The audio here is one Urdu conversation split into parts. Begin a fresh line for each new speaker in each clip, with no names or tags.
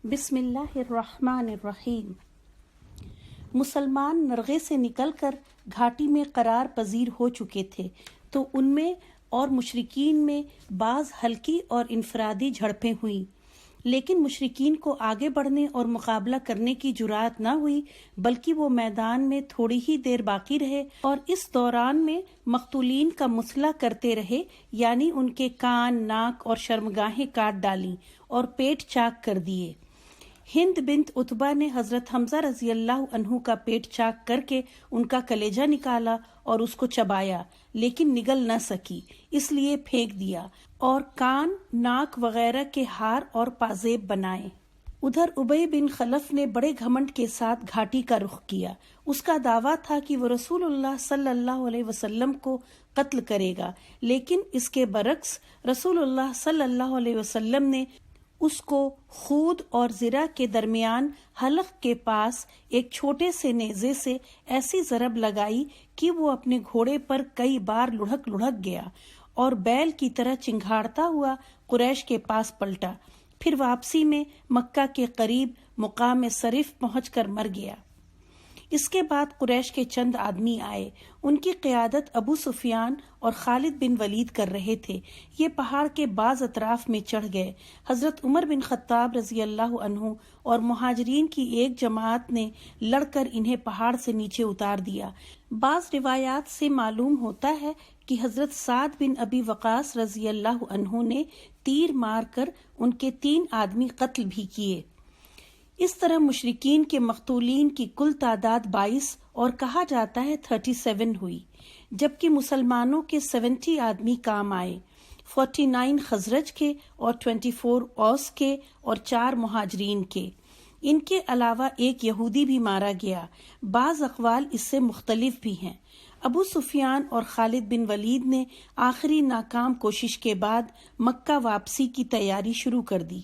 بسم اللہ الرحمن الرحیم۔ مسلمان نرغے سے نکل کر گھاٹی میں قرار پذیر ہو چکے تھے تو ان میں اور مشرکین میں بعض ہلکی اور انفرادی جھڑپیں ہوئیں، لیکن مشرکین کو آگے بڑھنے اور مقابلہ کرنے کی جرأت نہ ہوئی، بلکہ وہ میدان میں تھوڑی ہی دیر باقی رہے اور اس دوران میں مقتولین کا مسئلہ کرتے رہے، یعنی ان کے کان، ناک اور شرمگاہیں کاٹ ڈالیں اور پیٹ چاک کر دیے۔ ہند بنت عتبہ نے حضرت حمزہ رضی اللہ عنہ کا پیٹ چاک کر کے ان کا کلیجہ نکالا اور اس کو چبایا، لیکن نگل نہ سکی، اس لیے پھینک دیا اور کان، ناک وغیرہ کے ہار اور پازیب بنائے۔ ادھر ابی بن خلف نے بڑے گھمنڈ کے ساتھ گھاٹی کا رخ کیا۔ اس کا دعویٰ تھا کہ وہ رسول اللہ صلی اللہ علیہ وسلم کو قتل کرے گا، لیکن اس کے برعکس رسول اللہ صلی اللہ علیہ وسلم نے اس کو خود اور زرہ کے درمیان حلق کے پاس ایک چھوٹے سے نیزے سے ایسی ضرب لگائی کہ وہ اپنے گھوڑے پر کئی بار لڑھک گیا اور بیل کی طرح چنگھاڑتا ہوا قریش کے پاس پلٹا، پھر واپسی میں مکہ کے قریب مقام صرف پہنچ کر مر گیا۔ اس کے بعد قریش کے چند آدمی آئے، ان کی قیادت ابو سفیان اور خالد بن ولید کر رہے تھے۔ یہ پہاڑ کے بعض اطراف میں چڑھ گئے۔ حضرت عمر بن خطاب رضی اللہ عنہ اور مہاجرین کی ایک جماعت نے لڑ کر انہیں پہاڑ سے نیچے اتار دیا۔ بعض روایات سے معلوم ہوتا ہے کہ حضرت سعد بن ابی وقاص رضی اللہ عنہ نے تیر مار کر ان کے 3 آدمی قتل بھی کیے۔ اس طرح مشرکین کے مقتولین کی کل تعداد 22 اور کہا جاتا ہے 37 ہوئی، جبکہ مسلمانوں کے 70 آدمی کام آئے، 49 خزرج کے اور 24 اوس کے اور 4 مہاجرین کے۔ ان کے علاوہ ایک یہودی بھی مارا گیا۔ بعض اقوال اس سے مختلف بھی ہیں۔ ابو سفیان اور خالد بن ولید نے آخری ناکام کوشش کے بعد مکہ واپسی کی تیاری شروع کر دی۔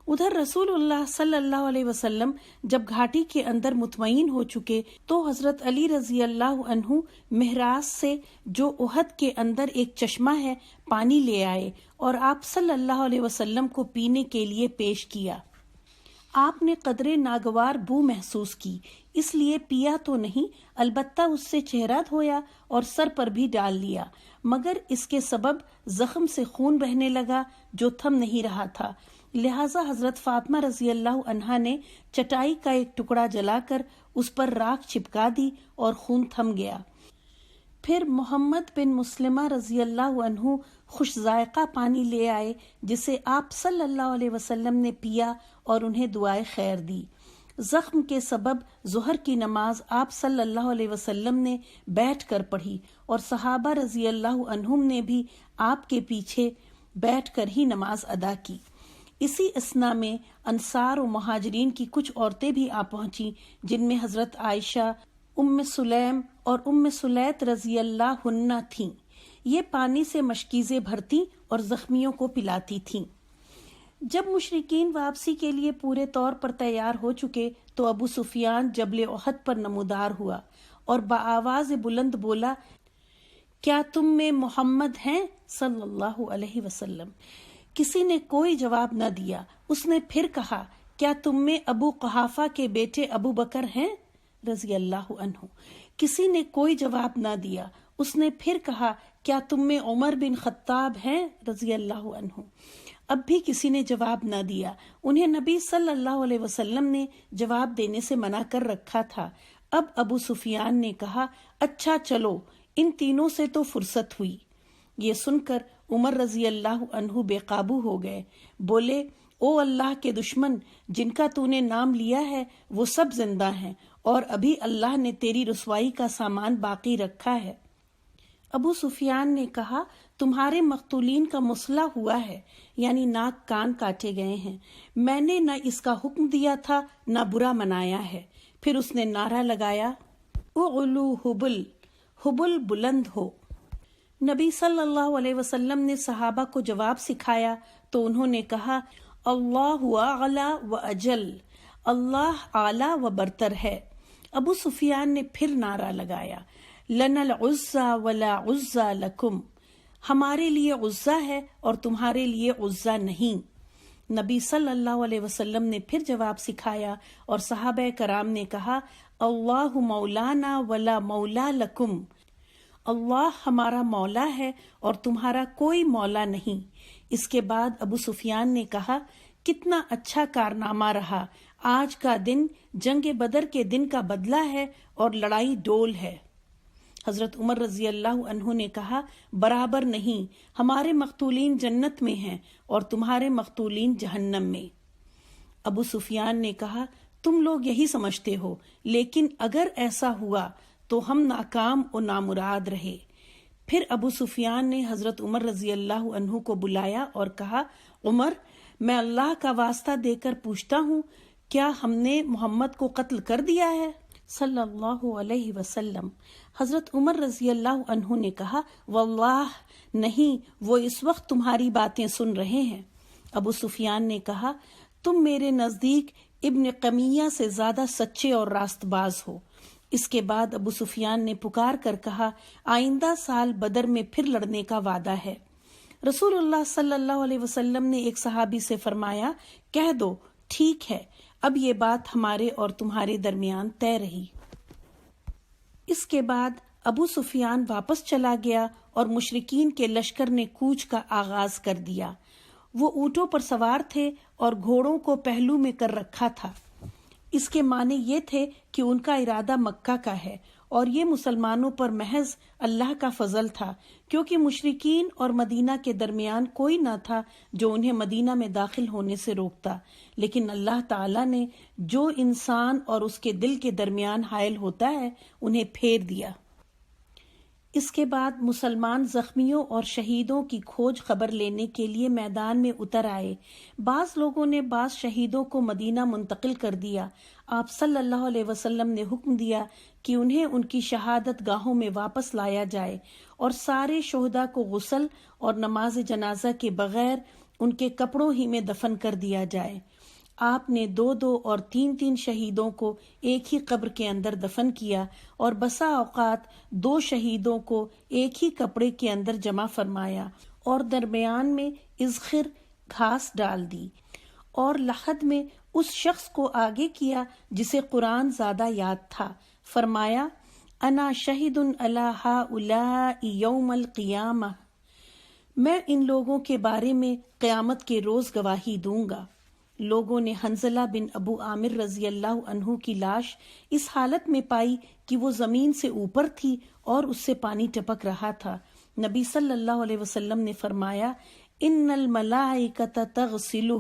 ادھر رسول اللہ صلی اللہ علیہ وسلم جب گھاٹی کے اندر مطمئن ہو چکے تو حضرت علی رضی اللہ عنہ مہراس سے، جو احد کے اندر ایک چشمہ ہے، پانی لے آئے اور آپ صلی اللہ علیہ وسلم کو پینے کے لیے پیش کیا۔ آپ نے قدرے ناگوار بو محسوس کی، اس لیے پیا تو نہیں، البتہ اس سے چہرہ دھویا اور سر پر بھی ڈال لیا، مگر اس کے سبب زخم سے خون بہنے لگا جو تھم نہیں رہا تھا۔ لہذا حضرت فاطمہ رضی اللہ عنہا نے چٹائی کا ایک ٹکڑا جلا کر اس پر راکھ چپکا دی اور خون تھم گیا۔ پھر محمد بن مسلمہ رضی اللہ عنہ خوش ذائقہ پانی لے آئے، جسے آپ صلی اللہ علیہ وسلم نے پیا اور انہیں دعائے خیر دی۔ زخم کے سبب ظہر کی نماز آپ صلی اللہ علیہ وسلم نے بیٹھ کر پڑھی اور صحابہ رضی اللہ عنہم نے بھی آپ کے پیچھے بیٹھ کر ہی نماز ادا کی۔ اسی اثنا میں انصار و مہاجرین کی کچھ عورتیں بھی آ پہنچیں، جن میں حضرت عائشہ، ام سلیم اور ام سلیت رضی اللہ عنہ تھیں۔ یہ پانی سے مشکیزیں بھرتی اور زخمیوں کو پلاتی تھیں۔ جب مشرکین واپسی کے لیے پورے طور پر تیار ہو چکے تو ابو سفیان جبل احد پر نمودار ہوا اور بآواز بلند بولا، کیا تم میں محمد ہیں صلی اللہ علیہ وسلم؟ کسی نے کوئی جواب نہ دیا۔ اس نے پھر کہا، کیا تم میں ابو قحافہ کے بیٹے ابو بکر ہیں رضی اللہ عنہ؟ کسی نے کوئی جواب نہ دیا۔ اس نے پھر کہا، کیا تم میں عمر بن خطاب ہیں رضی اللہ عنہ؟ اب بھی کسی نے جواب نہ دیا۔ انہیں نبی صلی اللہ علیہ وسلم نے جواب دینے سے منع کر رکھا تھا۔ اب ابو سفیان نے کہا، اچھا چلو، ان تینوں سے تو فرصت ہوئی۔ یہ سن کر عمر رضی اللہ عنہ بے قابو ہو گئے، بولے، او اللہ کے دشمن، جن کا تو نے نام لیا ہے وہ سب زندہ ہیں اور ابھی اللہ نے تیری رسوائی کا سامان باقی رکھا ہے۔ ابو سفیان نے کہا، تمہارے مقتولین کا مسئلہ ہوا ہے، یعنی ناک کان کاٹے گئے ہیں۔ میں نے نہ اس کا حکم دیا تھا نہ برا منایا ہے۔ پھر اس نے نعرہ لگایا، اعلو حبل، حبل بلند ہو۔ نبی صلی اللہ علیہ وسلم نے صحابہ کو جواب سکھایا تو انہوں نے کہا، اللہ اعلی و اجل، اللہ اعلی و برتر ہے۔ ابو سفیان نے پھر نعرہ لگایا، لنا العزى ولا عزى لکم، ہمارے لیے عزہ ہے اور تمہارے لیے عزہ نہیں۔ نبی صلی اللہ علیہ وسلم نے پھر جواب سکھایا اور صحابہ کرام نے کہا اللہ مولانا ولا مولا لکم، اللہ ہمارا مولا ہے اور تمہارا کوئی مولا نہیں۔ اس کے بعد ابو سفیان نے کہا کتنا اچھا کارنامہ رہا، آج کا دن جنگ بدر کے دن کا بدلہ ہے اور لڑائی ڈول ہے۔ حضرت عمر رضی اللہ عنہ نے کہا برابر نہیں، ہمارے مقتولین جنت میں ہیں اور تمہارے مقتولین جہنم میں۔ ابو سفیان نے کہا تم لوگ یہی سمجھتے ہو، لیکن اگر ایسا ہوا تو ہم ناکام و نامراد رہے۔ پھر ابو سفیان نے حضرت عمر رضی اللہ عنہ کو بلایا اور کہا عمر، میں اللہ کا واسطہ دے کر پوچھتا ہوں، کیا ہم نے محمد کو قتل کر دیا ہے صلی اللہ علیہ وسلم؟ حضرت عمر رضی اللہ عنہ نے کہا واللہ نہیں، وہ اس وقت تمہاری باتیں سن رہے ہیں۔ ابو سفیان نے کہا تم میرے نزدیک ابن قمیہ سے زیادہ سچے اور راست باز ہو۔ اس کے بعد ابو سفیان نے پکار کر کہا آئندہ سال بدر میں پھر لڑنے کا وعدہ ہے۔ رسول اللہ صلی اللہ علیہ وسلم نے ایک صحابی سے فرمایا کہہ دو ٹھیک ہے، اب یہ بات ہمارے اور تمہارے درمیان طے رہی۔ اس کے بعد ابو سفیان واپس چلا گیا اور مشرکین کے لشکر نے کوچ کا آغاز کر دیا۔ وہ اونٹوں پر سوار تھے اور گھوڑوں کو پہلو میں کر رکھا تھا۔ اس کے معنی یہ تھے کہ ان کا ارادہ مکہ کا ہے، اور یہ مسلمانوں پر محض اللہ کا فضل تھا، کیونکہ مشرکین اور مدینہ کے درمیان کوئی نہ تھا جو انہیں مدینہ میں داخل ہونے سے روکتا، لیکن اللہ تعالیٰ نے جو انسان اور اس کے دل کے درمیان حائل ہوتا ہے انہیں پھیر دیا۔ اس کے بعد مسلمان زخمیوں اور شہیدوں کی کھوج خبر لینے کے لیے میدان میں اتر آئے۔ بعض لوگوں نے بعض شہیدوں کو مدینہ منتقل کر دیا۔ آپ صلی اللہ علیہ وسلم نے حکم دیا کہ انہیں ان کی شہادت گاہوں میں واپس لایا جائے اور سارے شہداء کو غسل اور نماز جنازہ کے بغیر ان کے کپڑوں ہی میں دفن کر دیا جائے۔ آپ نے 2 اور 3 شہیدوں کو ایک ہی قبر کے اندر دفن کیا اور بسا اوقات 2 شہیدوں کو ایک ہی کپڑے کے اندر جمع فرمایا اور درمیان میں اذخر گھاس ڈال دی، اور لحد میں اس شخص کو آگے کیا جسے قرآن زیادہ یاد تھا۔ فرمایا انا شہید علی ہؤلاء یوم القیامہ، میں ان لوگوں کے بارے میں قیامت کے روز گواہی دوں گا۔ لوگوں نے حنظلہ بن ابو عامر رضی اللہ عنہ کی لاش اس حالت میں پائی کہ وہ زمین سے اوپر تھی اور اس سے پانی ٹپک رہا تھا۔ نبی صلی اللہ علیہ وسلم نے فرمایا ان الملائکۃ تغسلہ،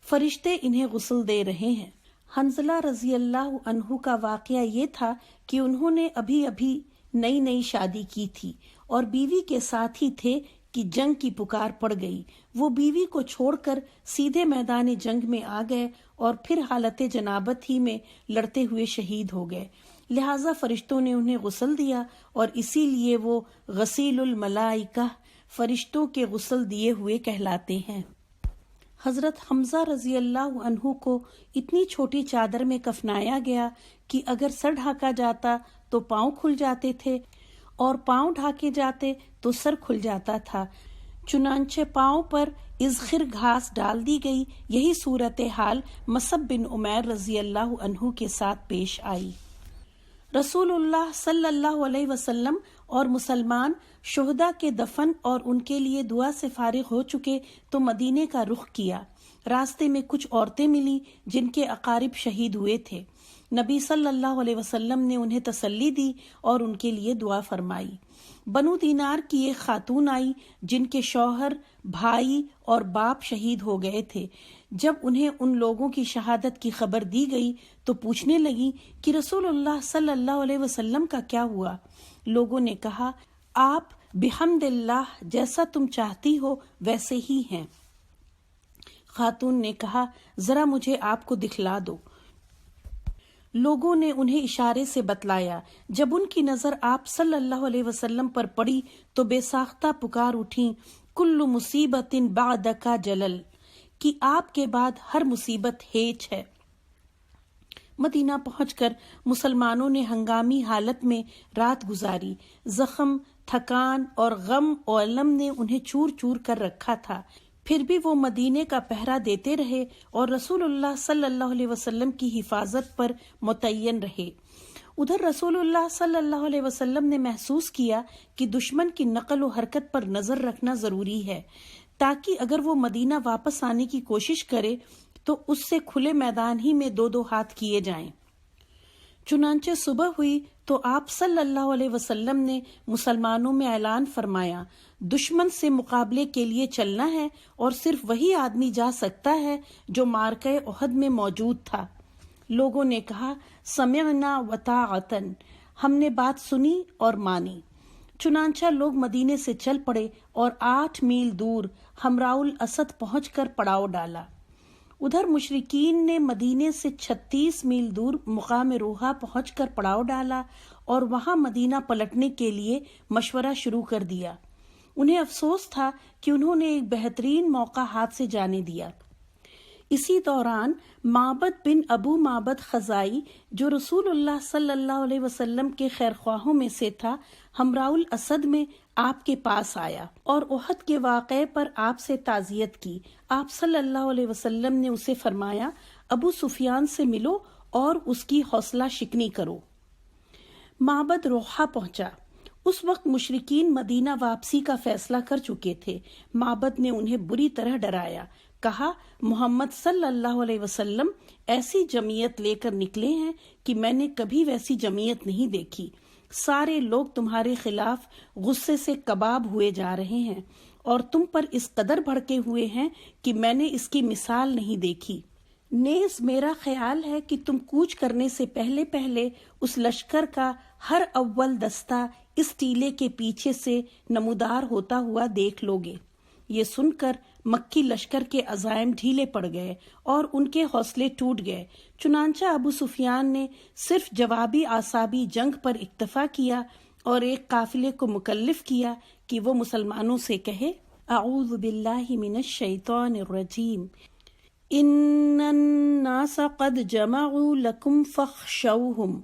فرشتے انہیں غسل دے رہے ہیں۔ حنظلہ رضی اللہ عنہ کا واقعہ یہ تھا کہ انہوں نے ابھی نئی شادی کی تھی اور بیوی کے ساتھ ہی تھے کہ جنگ کی پکار پڑ گئی۔ وہ بیوی کو چھوڑ کر سیدھے میدان جنگ میں آ گئے اور پھر حالت جنابت ہی میں لڑتے ہوئے شہید ہو گئے، لہٰذا فرشتوں نے انہیں غسل دیا اور اسی لیے وہ غسیل الملائکہ، فرشتوں کے غسل دیے ہوئے کہلاتے ہیں۔ حضرت حمزہ رضی اللہ عنہ کو اتنی چھوٹی چادر میں کفنایا گیا کہ اگر سر ڈھانکا جاتا تو پاؤں کھل جاتے تھے اور پاؤں ڈھانکے جاتے تو سر کھل جاتا تھا، چنانچہ پاؤں پر اذخر گھاس ڈال دی گئی۔ یہی صورتحال مصعب بن عمیر رضی اللہ عنہ کے ساتھ پیش آئی۔ رسول اللہ صلی اللہ علیہ وسلم اور مسلمان شہداء کے دفن اور ان کے لیے دعا سے فارغ ہو چکے تو مدینے کا رخ کیا۔ راستے میں کچھ عورتیں ملی جن کے اقارب شہید ہوئے تھے۔ نبی صلی اللہ علیہ وسلم نے انہیں تسلی دی اور ان کے لیے دعا فرمائی۔ بنو دینار کی ایک خاتون آئی جن کے شوہر، بھائی اور باپ شہید ہو گئے تھے۔ جب انہیں ان لوگوں کی شہادت کی خبر دی گئی تو پوچھنے لگی کہ رسول اللہ صلی اللہ علیہ وسلم کا کیا ہوا؟ لوگوں نے کہا آپ بحمد اللہ جیسا تم چاہتی ہو ویسے ہی ہیں۔ خاتون نے کہا ذرا مجھے آپ کو دکھلا دو۔ لوگوں نے انہیں اشارے سے بتلایا۔ جب ان کی نظر آپ صلی اللہ علیہ وسلم پر پڑی تو بے ساختہ پکار اٹھیں کل مصیبت بعدک جلل، کہ آپ کے بعد ہر مصیبت ہیچ ہے۔ مدینہ پہنچ کر مسلمانوں نے ہنگامی حالت میں رات گزاری۔ زخم، تھکان اور غم و الم نے انہیں چور چور کر رکھا تھا۔ پھر بھی وہ مدینے کا پہرا دیتے رہے اور رسول اللہ صلی اللہ علیہ وسلم کی حفاظت پر متعین رہے۔ ادھر رسول اللہ صلی اللہ علیہ وسلم نے محسوس کیا کہ دشمن کی نقل و حرکت پر نظر رکھنا ضروری ہے، تاکہ اگر وہ مدینہ واپس آنے کی کوشش کرے تو اس سے کھلے میدان ہی میں 2 ہاتھ کیے جائیں۔ چنانچہ صبح ہوئی تو آپ صلی اللہ علیہ وسلم نے مسلمانوں میں اعلان فرمایا، دشمن سے مقابلے کے لیے چلنا ہے اور صرف وہی آدمی جا سکتا ہے جو معرکہ احد میں موجود تھا۔ لوگوں نے کہا، سمعنا وطاعتن، ہم نے بات سنی اور مانی۔ چنانچہ لوگ مدینے سے چل پڑے اور 8 میل دور حمراء الاسد پہنچ کر پڑاؤ ڈالا۔ ادھر مشرکین نے مدینے سے 36 میل دور مقام روحا پہنچ کر پڑاؤ ڈالا اور وہاں مدینہ پلٹنے کے لیے مشورہ شروع کر دیا۔ انہیں افسوس تھا کہ انہوں نے ایک بہترین موقع ہاتھ سے جانے دیا۔ اسی دوران معبد بن ابو معبد خزائی، جو رسول اللہ صلی اللہ علیہ وسلم کے خیرخواہوں میں سے تھا، حمراء الاسد میں آپ کے پاس آیا اور احد کے واقعے پر آپ سے تعزیت کی۔ آپ صلی اللہ علیہ وسلم نے اسے فرمایا، ابو سفیان سے ملو اور اس کی حوصلہ شکنی کرو۔ معبد روحا پہنچا۔ اس وقت مشرکین مدینہ واپسی کا فیصلہ کر چکے تھے۔ معبد نے انہیں بری طرح ڈرایا، کہا، محمد صلی اللہ علیہ وسلم ایسی جمعیت لے کر نکلے ہیں کہ میں نے کبھی ویسی جمعیت نہیں دیکھی۔ سارے لوگ تمہارے خلاف غصے سے کباب ہوئے جا رہے ہیں اور تم پر اس قدر بھڑکے ہوئے ہیں کہ میں نے اس کی مثال نہیں دیکھی۔ نیز میرا خیال ہے کہ تم کوچ کرنے سے پہلے اس لشکر کا ہر اول دستہ اس ٹیلے کے پیچھے سے نمودار ہوتا ہوا دیکھ لوگے۔ یہ سن کر مکی لشکر کے عزائم ڈھیلے پڑ گئے اور ان کے حوصلے ٹوٹ گئے۔ چنانچہ ابو سفیان نے صرف جوابی اعصابی جنگ پر اکتفا کیا اور ایک قافلے کو مکلف کیا کہ وہ مسلمانوں سے کہے، اعوذ باللہ من الشیطان الرجیم، ان الناس قد جمعوا لکم فاخشوہم،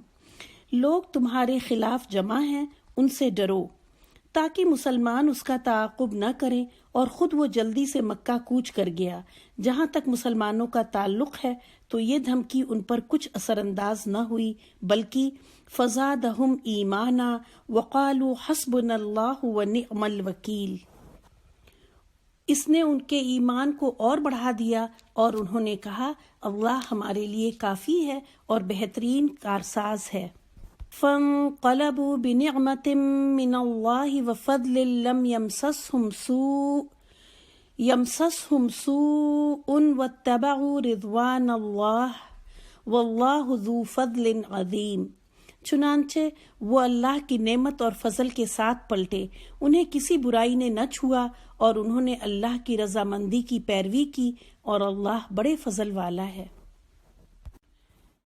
لوگ تمہارے خلاف جمع ہیں، ان سے ڈرو، تاکہ مسلمان اس کا تعاقب نہ کریں، اور خود وہ جلدی سے مکہ کوچ کر گیا۔ جہاں تک مسلمانوں کا تعلق ہے تو یہ دھمکی ان پر کچھ اثر انداز نہ ہوئی، بلکہ فزادہم ایمانا وقالوا حسبنا اللہ ونعم الوکیل، اس نے ان کے ایمان کو اور بڑھا دیا اور انہوں نے کہا، اللہ ہمارے لیے کافی ہے اور بہترین کارساز ہے۔ فانقلبوا بنعمة من الله وفضل لم يمسسهم سوء واتبعوا رضوان الله والله ذو فضل عظیم، چنانچہ وہ اللہ کی نعمت اور فضل کے ساتھ پلٹے، انہیں کسی برائی نے نہ چھوا اور انہوں نے اللہ کی رضامندی کی پیروی کی، اور اللہ بڑے فضل والا ہے۔